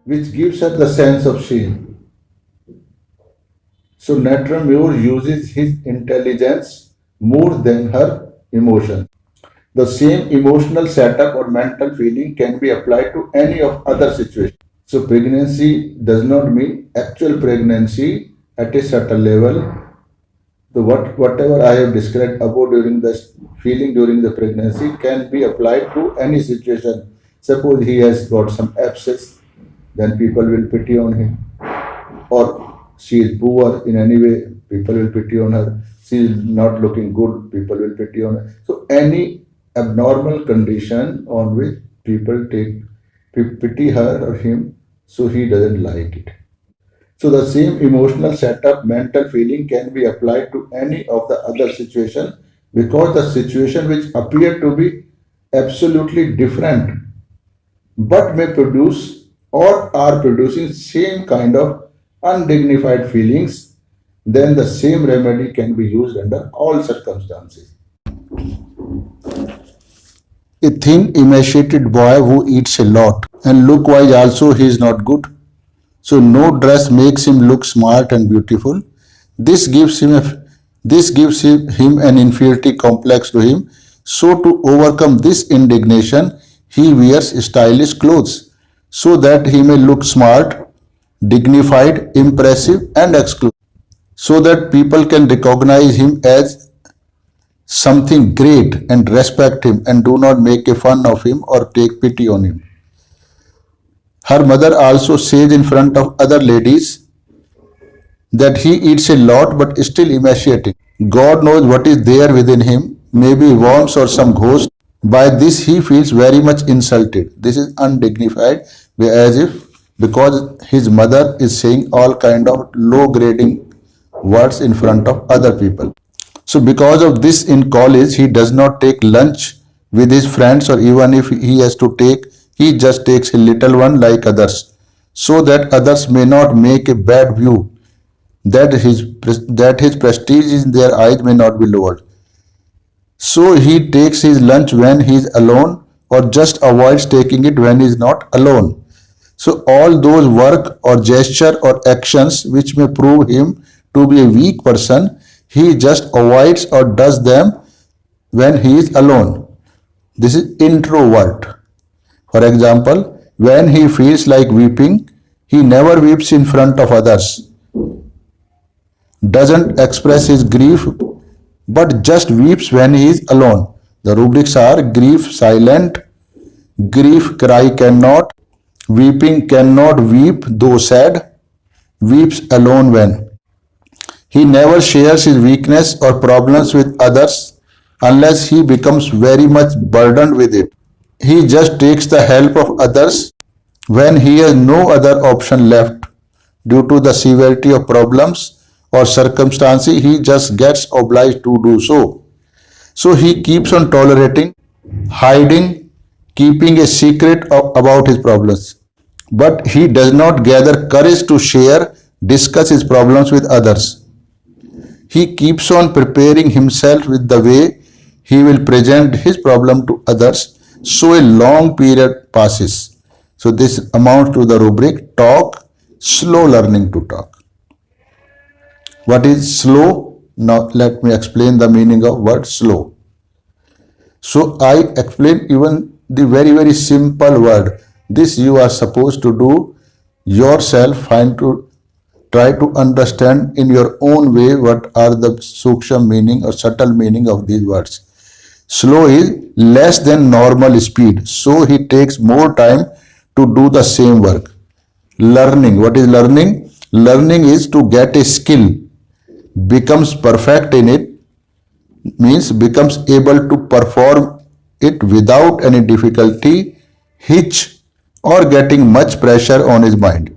which gives her the sense of shame. So Natrum uses his intelligence more than her emotion. The same emotional setup or mental feeling can be applied to any of other situations. So pregnancy does not mean actual pregnancy at a certain level. Whatever I have described above during the feeling during the pregnancy can be applied to any situation. Suppose he has got some abscess, then people will pity on him. Or she is poor in any way, people will pity on her. She is not looking good, people will pity on her. So any abnormal condition on which people take pity her or him, so he doesn't like it. So the same emotional setup, mental feeling can be applied to any of the other situation, because the situation which appear to be absolutely different but may produce or are producing same kind of undignified feelings, then the same remedy can be used under all circumstances. A thin, emaciated boy who eats a lot, and look-wise also he is not good. So no dress makes him look smart and beautiful. This gives him an inferiority complex to him. So to overcome this indignation, he wears stylish clothes so that he may look smart, dignified, impressive, and exclusive, so that people can recognize him as something great and respect him and do not make a fun of him or take pity on him. Her mother also says in front of other ladies that he eats a lot but still emaciating. God knows what is there within him, maybe worms or some ghost. By this he feels very much insulted. This is undignified, as if because his mother is saying all kind of low grading words in front of other people. So because of this, in college he does not take lunch with his friends, or even if he has to take, he just takes a little one like others, so that others may not make a bad view, that his prestige in their eyes may not be lowered. So he takes his lunch when he is alone, or just avoids taking it when he is not alone. So all those work or gesture or actions which may prove him to be a weak person, he just avoids or does them when he is alone. This is introvert. For example, when he feels like weeping, he never weeps in front of others, doesn't express his grief, but just weeps when he is alone. The rubrics are: grief silent, grief cry cannot, weeping cannot weep though sad, weeps alone when. He never shares his weakness or problems with others unless he becomes very much burdened with it. He just takes the help of others when he has no other option left. Due to the severity of problems or circumstances, he just gets obliged to do so. So he keeps on tolerating, hiding, keeping a secret about his problems. But he does not gather courage to share, discuss his problems with others. He keeps on preparing himself with the way he will present his problem to others, so a long period passes. So this amounts to the rubric talk, slow learning to talk. What is slow? Now let me explain the meaning of word slow. So I explain even the very simple word. This you are supposed to do yourself, try to understand in your own way what are the suksham meaning or subtle meaning of these words. Slow is less than normal speed, so he takes more time to do the same work. Learning. What is learning? Learning is to get a skill, becomes perfect in it, means becomes able to perform it without any difficulty, hitch, or getting much pressure on his mind.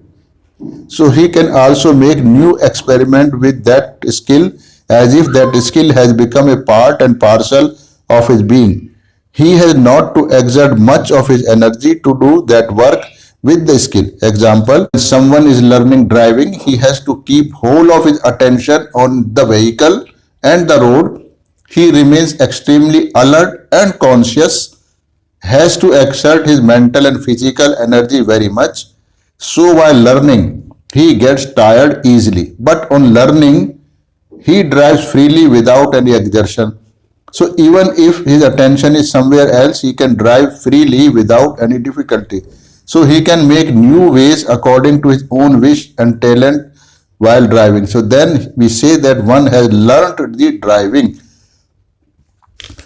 So he can also make new experiment with that skill, as if that skill has become a part and parcel of his being. He has not to exert much of his energy to do that work with the skill. Example, if someone is learning driving, he has to keep whole of his attention on the vehicle and the road. He remains extremely alert and conscious, has to exert his mental and physical energy very much. So while learning, he gets tired easily. But on learning, he drives freely without any exertion. So even if his attention is somewhere else, he can drive freely without any difficulty. So he can make new ways according to his own wish and talent while driving. So then we say that one has learned the driving.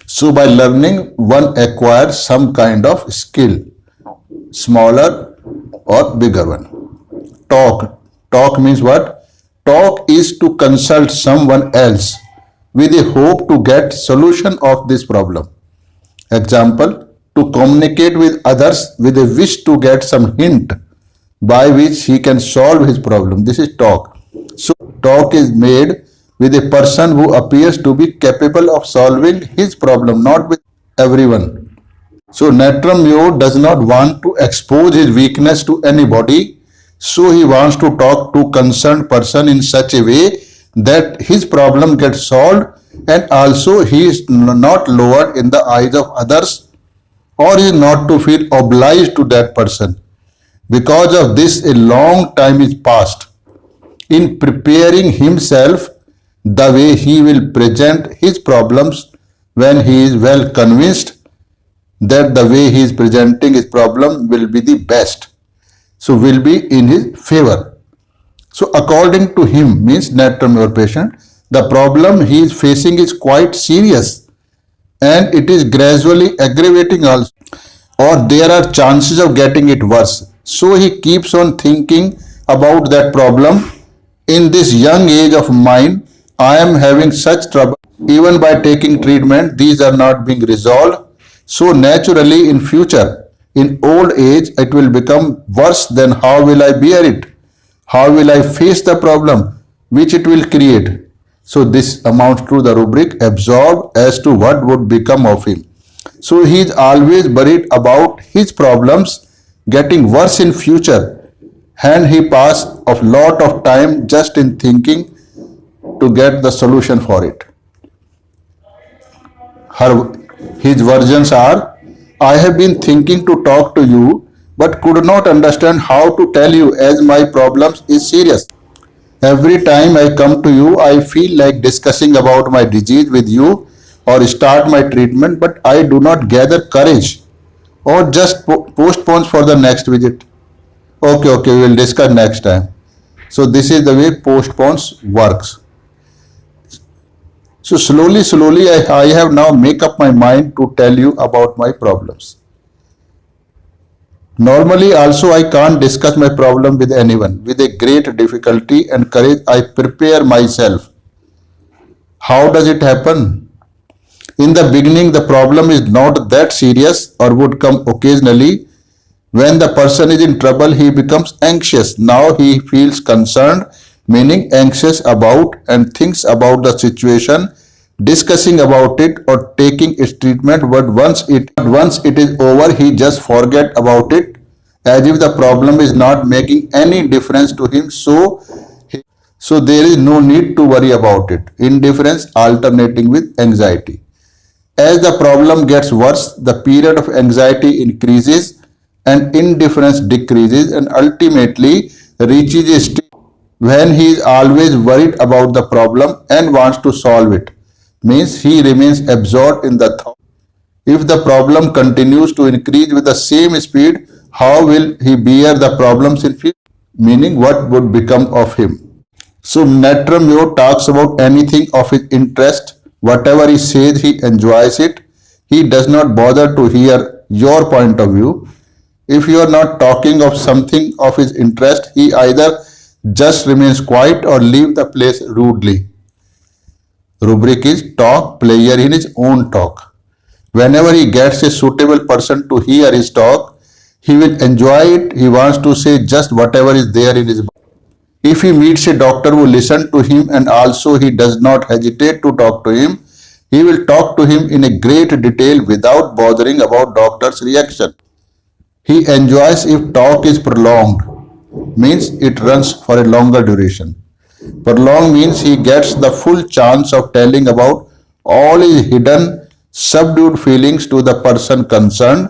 So by learning, one acquires some kind of skill, smaller or bigger one. Talk. Talk means what? Talk is to consult someone else with a hope to get solution of this problem. Example, to communicate with others with a wish to get some hint by which he can solve his problem. This is talk. So talk is made with a person who appears to be capable of solving his problem, not with everyone. So Natrum does not want to expose his weakness to anybody. So he wants to talk to concerned person in such a way that his problem gets solved and also he is not lowered in the eyes of others or is not to feel obliged to that person. Because of this, a long time is passed in preparing himself the way he will present his problems when he is well convinced that the way he is presenting his problem will be the best. So will be in his favor. So according to him, means Natrum, your patient, the problem he is facing is quite serious and it is gradually aggravating also, or there are chances of getting it worse. So he keeps on thinking about that problem. In this young age of mine, I am having such trouble. Even by taking treatment, these are not being resolved. So naturally in future, in old age, it will become worse. Then how will I bear it? How will I face the problem which it will create? So this amounts to the rubric absorbed as to what would become of him. So he is always worried about his problems getting worse in future, and he pass a lot of time just in thinking to get the solution for it. His versions are, I have been thinking to talk to you but could not understand how to tell you as my problems is serious. Every time I come to you, I feel like discussing about my disease with you or start my treatment, but I do not gather courage or just postpones for the next visit. Okay, we will discuss next time. So this is the way postpones works. So slowly, I have now make up my mind to tell you about my problems. Normally also I can't discuss my problem with anyone. With a great difficulty and courage, I prepare myself. How does it happen? In the beginning, the problem is not that serious or would come occasionally. When the person is in trouble, he becomes anxious. Now he feels concerned, meaning anxious about and thinks about the situation, discussing about it or taking its treatment. But once it is over, he just forget about it as if the problem is not making any difference to him. So there is no need to worry about it. Indifference alternating with anxiety. As the problem gets worse, the period of anxiety increases and indifference decreases and ultimately reaches a state when he is always worried about the problem and wants to solve it. Means he remains absorbed in the thought. If the problem continues to increase with the same speed, how will he bear the problems in future? Meaning what would become of him? So Natrum talks about anything of his interest. Whatever he says, he enjoys it. He does not bother to hear your point of view. If you are not talking of something of his interest, he either just remains quiet or leave the place rudely. Rubric is talk player in his own talk. Whenever he gets a suitable person to hear his talk, he will enjoy it. He wants to say just whatever is there in his mind. If he meets a doctor who listens to him and also he does not hesitate to talk to him, he will talk to him in a great detail without bothering about doctor's reaction. He enjoys if talk is prolonged, means it runs for a longer duration. Prolonged means he gets the full chance of telling about all his hidden, subdued feelings to the person concerned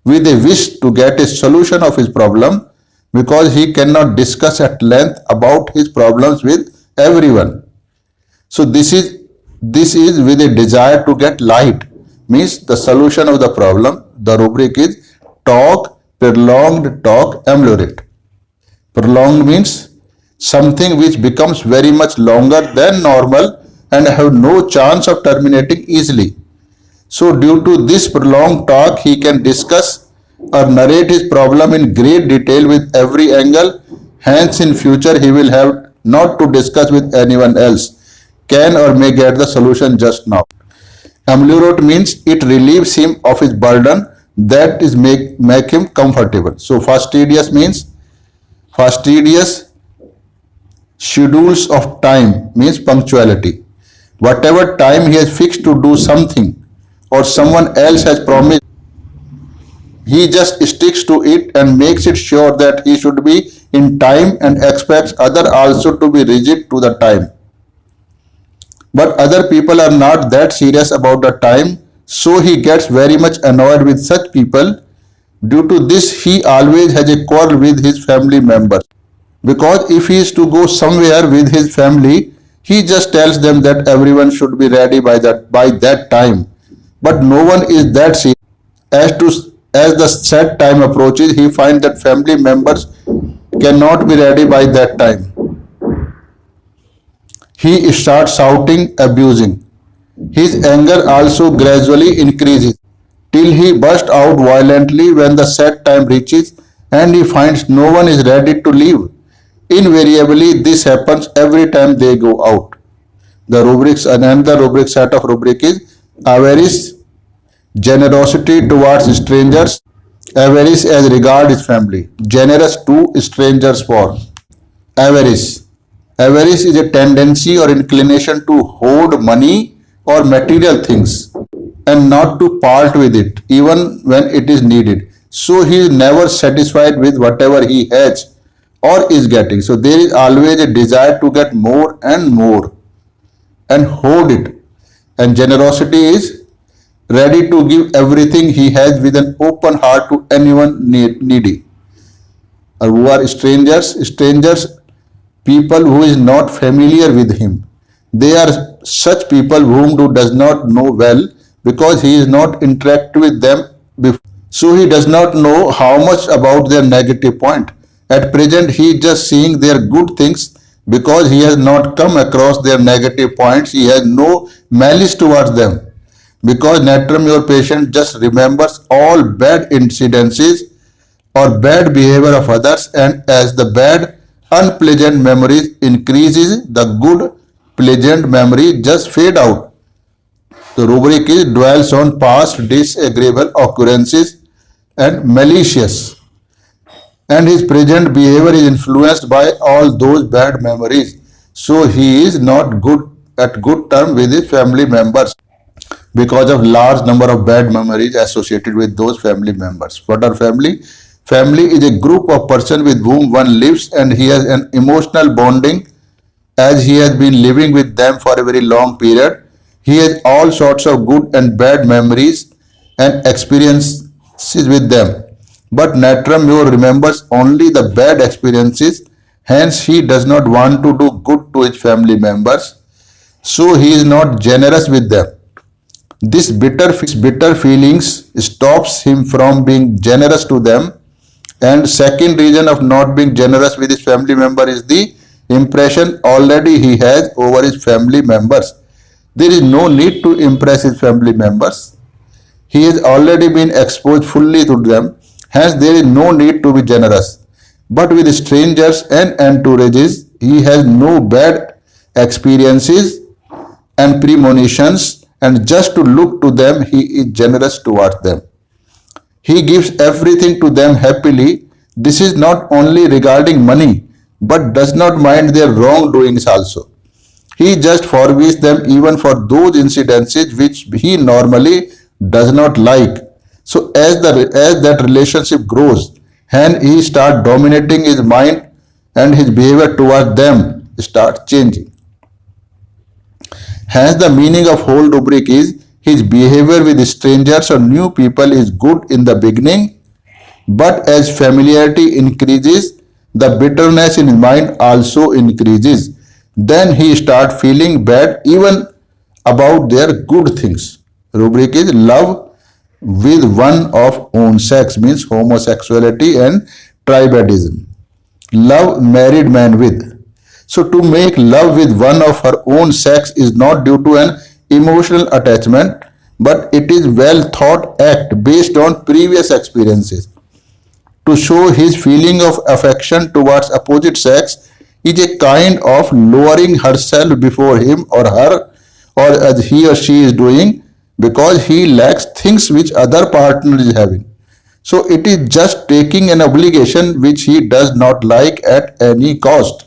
with a wish to get a solution of his problem. because he cannot discuss at length about his problems with everyone. So this is with a desire to get light, means the solution of the problem. The rubric is talk, prolonged talk, ameliorate. Prolonged means something which becomes very much longer than normal and have no chance of terminating easily. So due to this prolonged talk, he can discuss or narrate his problem in great detail with every angle. Hence, in future, he will have not to discuss with anyone else, can or may get the solution just now. Ameliorate means it relieves him of his burden, that is make him comfortable. So fastidious means fastidious schedules of time means punctuality. Whatever time he has fixed to do something or someone else has promised, he just sticks to it and makes it sure that he should be in time and expects other also to be rigid to the time. But other people are not that serious about the time, so he gets very much annoyed with such people. Due to this, he always has a quarrel with his family members. Because if he is to go somewhere with his family, he just tells them that everyone should be ready by that time. But no one is that serious. As the set time approaches, he finds that family members cannot be ready by that time. He starts shouting, abusing. His anger also gradually increases till he bursts out violently when the set time reaches and he finds no one is ready to leave. Invariably, this happens every time they go out. The rubrics, another rubric set of rubric is avarice, generosity towards strangers, avarice as regard his family, generous to strangers for. Avarice. Avarice is a tendency or inclination to hoard money or material things and not to part with it even when it is needed. So he is never satisfied with whatever he has or is getting. So there is always a desire to get more and hoard it. And generosity is ready to give everything he has with an open heart to anyone needy. Or who are strangers, people who is not familiar with him. They are such people whom he does not know well because he is not interacted with them before. So he does not know how much about their negative point. At present he is just seeing their good things because he has not come across their negative points. He has no malice towards them. Because Natrum, your patient just remembers all bad incidences or bad behavior of others, and as the bad unpleasant memories increases, the good pleasant memory just fade out. The rubric is dwells on past disagreeable occurrences and malicious, and his present behavior is influenced by all those bad memories. So he is not good term with his family members because of large number of bad memories associated with those family members. What are family? Family is a group of persons with whom one lives and he has an emotional bonding as he has been living with them for a very long period. He has all sorts of good and bad memories and experiences with them. But Natrum remembers only the bad experiences, hence he does not want to do good to his family members, so he is not generous with them. This bitter feelings stops him from being generous to them. And second reason of not being generous with his family member is the impression already he has over his family members. There is no need to impress his family members. He has already been exposed fully to them. Hence, there is no need to be generous. But with strangers and entourages, he has no bad experiences and premonitions, and just to look to them, he is generous towards them. He gives everything to them happily. This is not only regarding money, but does not mind their wrongdoings also. He just forgives them even for those incidences which he normally does not like. So as that relationship grows, and he starts dominating his mind and his behavior towards them starts changing. Hence the meaning of whole rubric is his behavior with strangers or new people is good in the beginning, but as familiarity increases the bitterness in his mind also increases. Then he starts feeling bad even about their good things. Rubric is love with one of own sex, means homosexuality and tribadism. Love married man with. So to make love with one of her own sex is not due to an emotional attachment, but it is well thought act based on previous experiences. To show his feeling of affection towards opposite sex is a kind of lowering herself before him or her, or as he or she is doing, because he lacks things which other partner is having. So it is just taking an obligation which he does not like at any cost.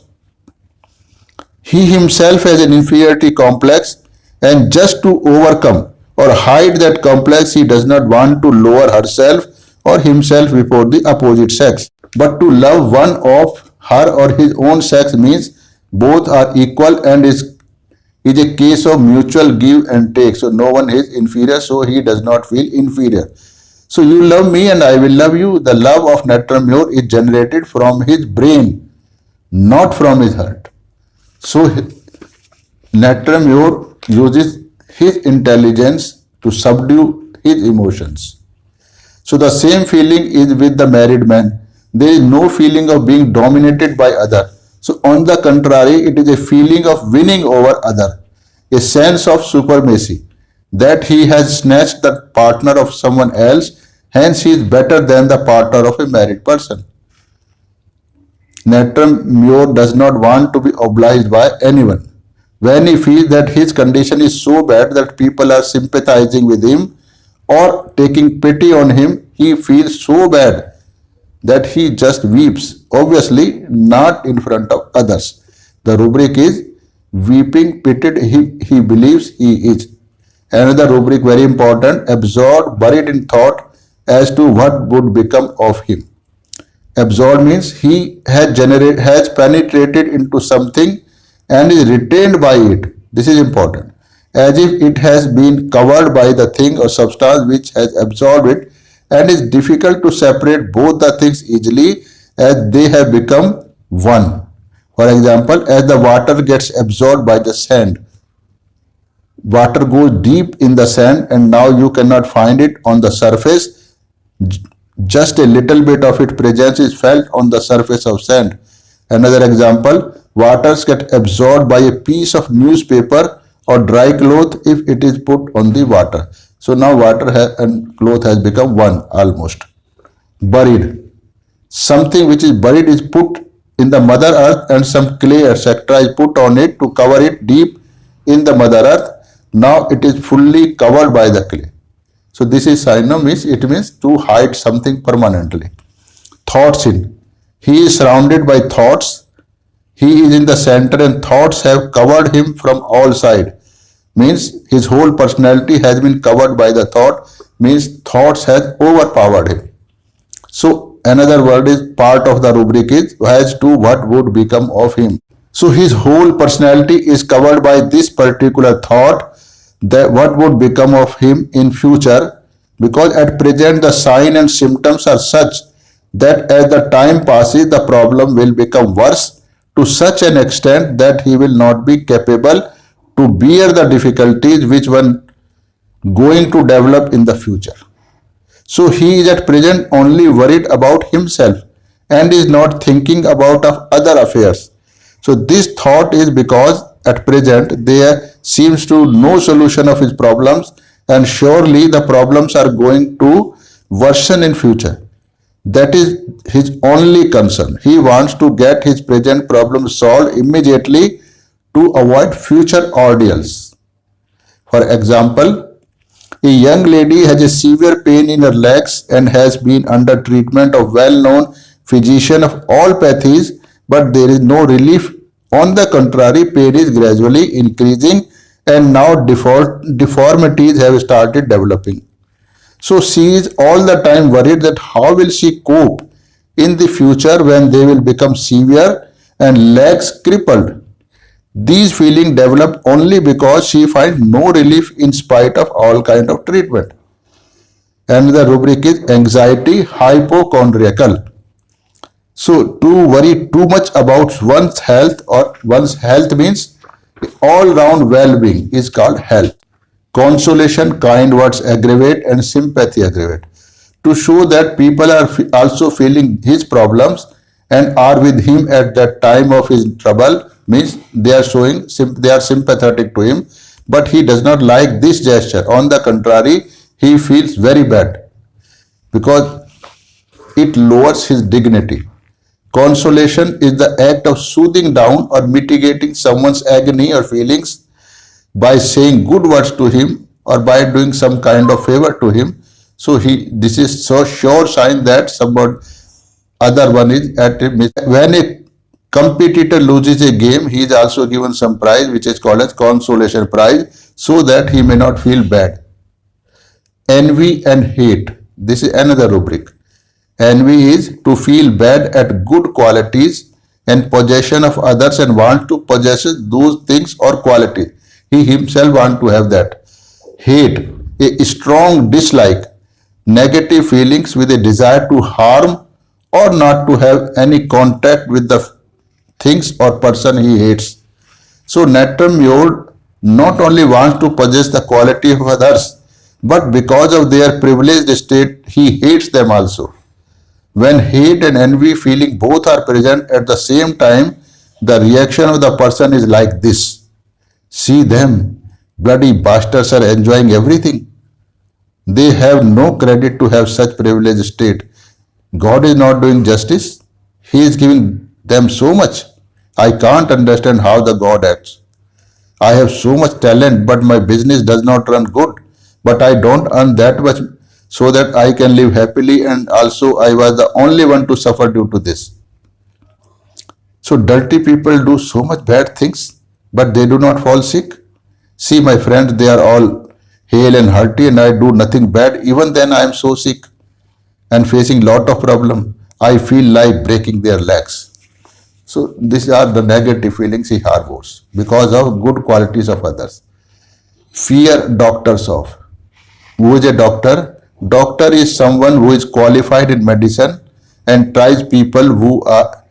He himself has an inferiority complex, and just to overcome or hide that complex, he does not want to lower herself or himself before the opposite sex. But to love one of her or his own sex means both are equal and is a case of mutual give and take. So no one is inferior, so he does not feel inferior. So you love me and I will love you. The love of Natrum is generated from his brain, not from his heart. So Natrum uses his intelligence to subdue his emotions. So the same feeling is with the married man. There is no feeling of being dominated by other. So on the contrary, it is a feeling of winning over other, a sense of supremacy, that he has snatched the partner of someone else, hence he is better than the partner of a married person. Natrum does not want to be obliged by anyone. When he feels that his condition is so bad that people are sympathizing with him or taking pity on him, he feels so bad that he just weeps, obviously not in front of others. The rubric is weeping pitied he believes he is. Another rubric, very important, absorbed, buried in thought as to what would become of him. Absorbed means he has penetrated into something and is retained by it. This is important. As if it has been covered by the thing or substance which has absorbed it, and is difficult to separate both the things easily as they have become one. For example, as the water gets absorbed by the sand, water goes deep in the sand and now you cannot find it on the surface. Just a little bit of its presence is felt on the surface of sand. Another example, waters get absorbed by a piece of newspaper or dry cloth if it is put on the water. So now water and cloth has become one almost. Buried. Something which is buried is put in the mother earth and some clay etc. is put on it to cover it deep in the mother earth. Now it is fully covered by the clay. So this is synonym, it means to hide something permanently. Thoughts in. He is surrounded by thoughts. He is in the center and thoughts have covered him from all sides. Means his whole personality has been covered by the thought, means thoughts has overpowered him. So another word is part of the rubric is as to what would become of him. So his whole personality is covered by this particular thought, that what would become of him in future, because at present the sign and symptoms are such that as the time passes the problem will become worse to such an extent that he will not be capable to bear the difficulties which one going to develop in the future. So he is at present only worried about himself and is not thinking about of other affairs. So this thought is because at present there seems to no solution of his problems, and surely the problems are going to worsen in future. That is his only concern. He wants to get his present problems solved immediately to avoid future ordeals. For example, a young lady has a severe pain in her legs and has been under treatment of well-known physician of all pathies, but there is no relief. On the contrary, pain is gradually increasing and now deformities have started developing. So she is all the time worried that how will she cope in the future when they will become severe and legs crippled. These feelings develop only because she finds no relief in spite of all kind of treatment. And the rubric is anxiety hypochondriacal. So to worry too much about one's health, or one's health means all round well-being, is called health. Consolation, kind words aggravate, and sympathy aggravate. To show that people are also feeling his problems and are with him at that time of his trouble means they are showing they are sympathetic to him, but he does not like this gesture. On the contrary, he feels very bad because it lowers his dignity. Consolation is the act of soothing down or mitigating someone's agony or feelings by saying good words to him or by doing some kind of favor to him. So this is so sure sign that someone other one is at a when a competitor loses a game, he is also given some prize which is called as consolation prize, so that he may not feel bad. Envy and hate, this is another rubric. Envy is to feel bad at good qualities and possession of others and want to possess those things or qualities. He himself want to have that. Hate, a strong dislike, negative feelings with a desire to harm or not to have any contact with the things or person he hates. So Natrum not only wants to possess the quality of others, but because of their privileged state, he hates them also. When hate and envy feeling both are present at the same time, the reaction of the person is like this. See them, bloody bastards are enjoying everything. They have no credit to have such privileged state. God is not doing justice. He is giving them so much. I can't understand how the God acts. I have so much talent, but my business does not run good. But I don't earn that much so that I can live happily, and also I was the only one to suffer due to this. So dirty people do so much bad things, but they do not fall sick. See my friends, they are all hale and hearty, and I do nothing bad. Even then I am so sick and facing lot of problem. I feel like breaking their legs. So these are the negative feelings he harbors because of good qualities of others. Fear doctors of. Who is a doctor? Doctor is someone who is qualified in medicine and treats people who are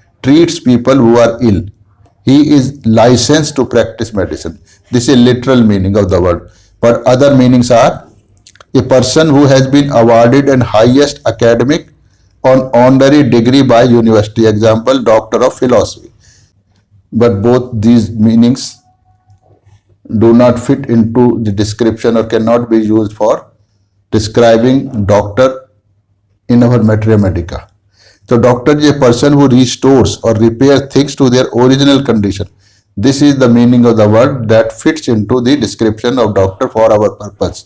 ill. He is licensed to practice medicine. This is a literal meaning of the word. But other meanings are a person who has been awarded an highest academic or honorary degree by university. Example, Doctor of Philosophy. But both these meanings do not fit into the description or cannot be used for describing doctor in our materia medica. So doctor is a person who restores or repairs things to their original condition. This is the meaning of the word that fits into the description of doctor for our purpose.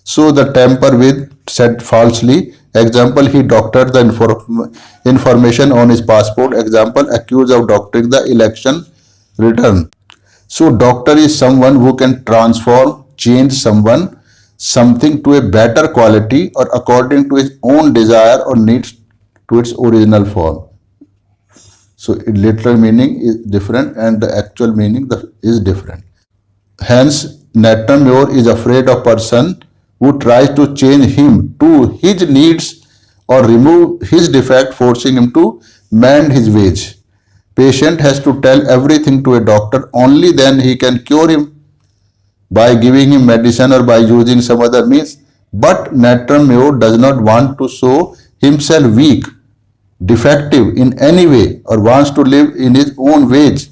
So the tamper with said falsely. Example, he doctored the information on his passport. Example, accused of doctoring the election return. So doctor is someone who can transform, change something to a better quality or according to his own desire or needs to its original form. So literal meaning is different and the actual meaning is different. Hence, Natrum is afraid of person who tries to change him to his needs or remove his defect, forcing him to mend his ways. Patient has to tell everything to a doctor, only then he can cure him by giving him medicine or by using some other means. But Natrum does not want to show himself weak, defective in any way, or wants to live in his own ways.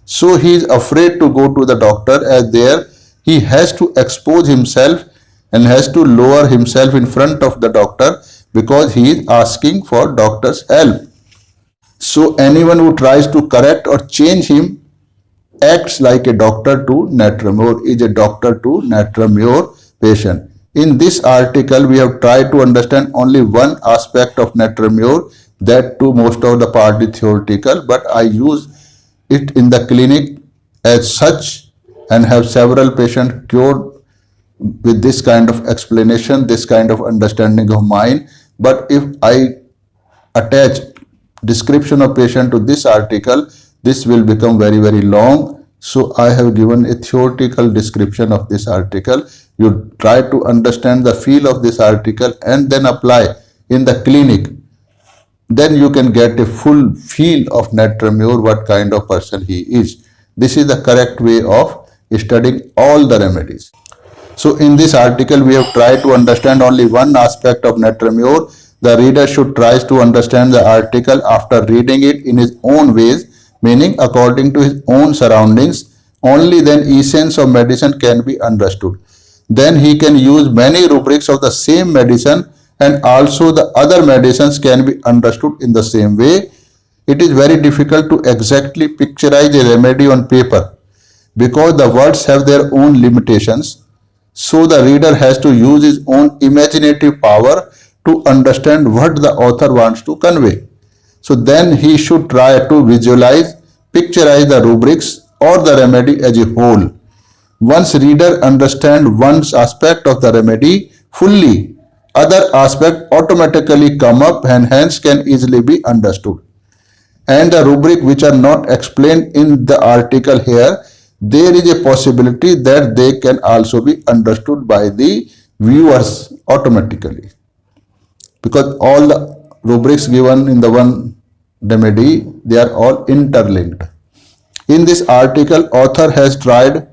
So he is afraid to go to the doctor, as there he has to expose himself and has to lower himself in front of the doctor because he is asking for doctor's help. So anyone who tries to correct or change him acts like a doctor to Natrum, or is a doctor to Natrum patient. In this article, we have tried to understand only one aspect of Natrum, that too most of the part is theoretical, but I use it in the clinic as such and have several patients cured with this kind of explanation, this kind of understanding of mine. But if I attach description of patient to this article, this will become very, very long. So I have given a theoretical description of this article. You try to understand the feel of this article and then apply in the clinic then you can get a full feel of Natrum, what kind of person he is. This is the correct way of studying all the remedies. So in this article, we have tried to understand only one aspect of Natrum. The reader should try to understand the article after reading it in his own ways, meaning according to his own surroundings. Only then essence of medicine can be understood. Then he can use many rubrics of the same medicine, and also the other medicines can be understood in the same way. It is very difficult to exactly picturize a remedy on paper because the words have their own limitations. So the reader has to use his own imaginative power to understand what the author wants to convey. So then he should try to visualize, picturize the rubrics or the remedy as a whole. Once reader understands one aspect of the remedy fully, other aspect automatically come up and hence can easily be understood. And the rubric which are not explained in the article here, there is a possibility that they can also be understood by the viewers automatically, because all the rubrics given in the one remedy, they are all interlinked. In this article, author has tried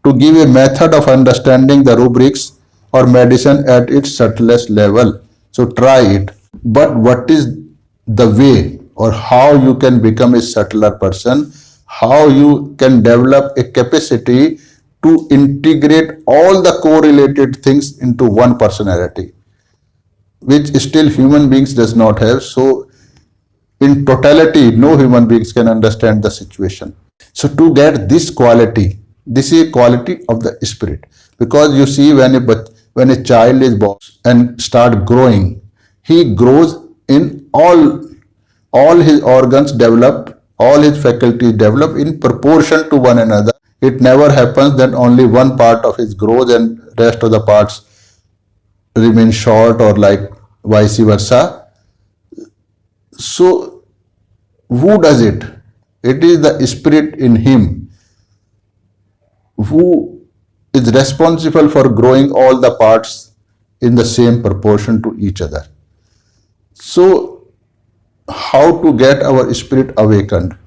to give a method of understanding the rubrics or medicine at its subtlest level. So try it. But what is the way or how you can become a subtler person? How you can develop a capacity to integrate all the correlated things into one personality, which still human beings does not have. So in totality, no human beings can understand the situation. So to get this quality, this is a quality of the spirit. Because you see, when a child is born and start growing, he grows in all his organs develop, all his faculties develop in proportion to one another. It never happens that only one part of his grows and rest of the parts remain short, or like vice versa. So who does it? It is the spirit in him who is responsible for growing all the parts in the same proportion to each other. So how to get our spirit awakened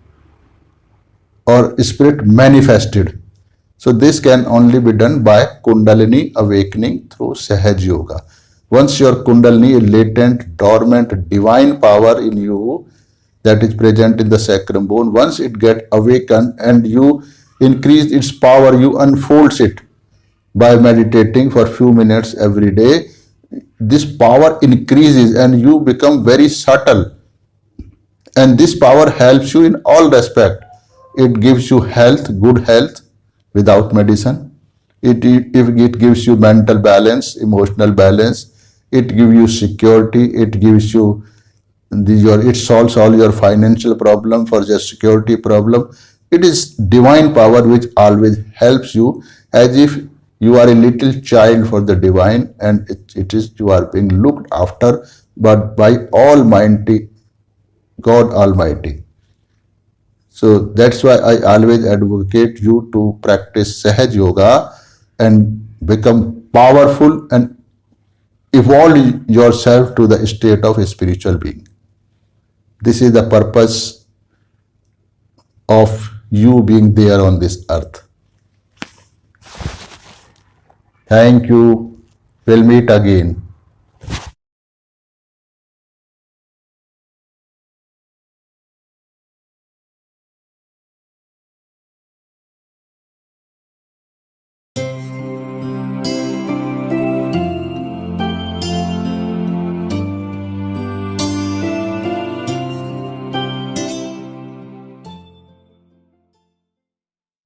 or spirit manifested? So this can only be done by Kundalini awakening through Sahaj Yoga. Once your Kundalini, latent, dormant, divine power in you that is present in the sacrum bone, once it get awakened and you increase its power, you unfolds it by meditating for few minutes every day. This power increases and you become very subtle. And this power helps you in all respect. It gives you health, good health without medicine. It gives you mental balance, emotional balance. It gives you security. It gives you it solves all your financial problem for your security problem. It is divine power which always helps you, as if you are a little child for the divine, and it is you are being looked after but by Almighty God Almighty. So that's why I always advocate you to practice Sahaj Yoga and become powerful and evolve yourself to the state of a spiritual being. This is the purpose of you being there on this earth. Thank you. We'll meet again.